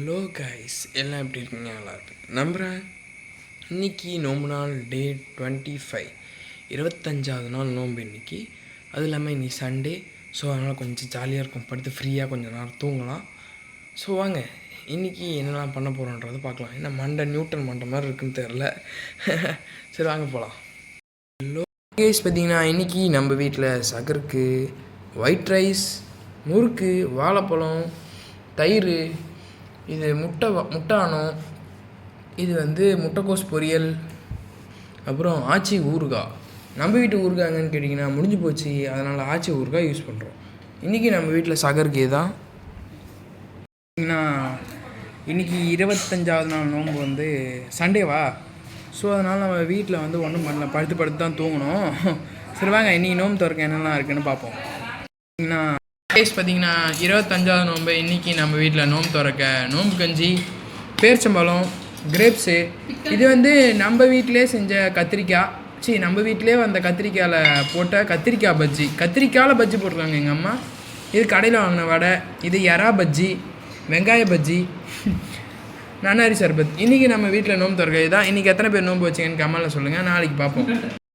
Hello guys, எல்லாம் எப்படி இருக்கீங்க? நல்லா இருக்கு நம்புகிறேன். இன்றைக்கி நோம்பு நாள் டே 25, 25வது நாள் நோம்பு இன்றைக்கி. அது இல்லாமல் இன்றைக்கி சண்டே. ஸோ அதனால் கொஞ்சம் ஜாலியாக இருக்கும், படுத்து ஃப்ரீயாக கொஞ்சம் நேரம் தூங்கலாம். ஸோ வாங்க இன்றைக்கி என்னெல்லாம் பண்ண போகிறோன்றதை பார்க்கலாம். என்ன மண்டை நியூட்டன் மண்டை மாதிரி இருக்குன்னு தெரில. சரி வாங்க போகலாம். ஹலோ கைஸ், பார்த்திங்கன்னா இன்றைக்கி நம்ம வீட்டில் சகருக்கு ஒயிட் ரைஸ், முறுக்கு, வாழைப்பழம், தயிர், இது முட்டானம், இது முட்டைக்கோஸ் பொரியல், அப்புறம் ஆச்சி ஊறுகாய். நம்ம வீட்டு ஊறுகாங்கன்னு கேட்டிங்கன்னா முடிஞ்சு போச்சு, அதனால் ஆச்சி ஊறுகாய் யூஸ் பண்ணுறோம். இன்றைக்கி நம்ம வீட்டில் சகருக்கு தான் இன்றைக்கி 25வது நாள் நோன்பு சண்டேவா. ஸோ அதனால் நம்ம வீட்டில் ஒன்றும் பண்ணல, படுத்து தான் தூங்கணும். சரி வாங்க இன்றைக்கி நோன்பு திறக்க என்னெல்லாம் இருக்குதுன்னு பார்ப்போம். பார்த்திங்கன்னா 25வது நோன்பு இன்றைக்கி நம்ம வீட்டில் நோன்பு திறக்க நோன்பு கஞ்சி, பேரிச்சம்பழம், கிரேப்ஸு. இது நம்ம வீட்டிலே செஞ்ச கத்திரிக்காய், நம்ம வீட்டிலே வந்த கத்திரிக்காயில் போட்ட கத்திரிக்காய் பஜ்ஜி. கத்திரிக்காயில் பஜ்ஜி போட்டிருக்காங்க எங்கள் அம்மா. இது கடையில் வாங்கின வடை. இது எறா பஜ்ஜி, வெங்காய பஜ்ஜி, நன்னாரி சர்பத். இன்றைக்கி நம்ம வீட்டில் நோன்பு திறக்க தான். இன்றைக்கி எத்தனை பேர் நோன்பு வச்சிங்கன்னு கமெண்ட்டில் சொல்லுங்கள். நாளைக்கு பார்ப்போம்.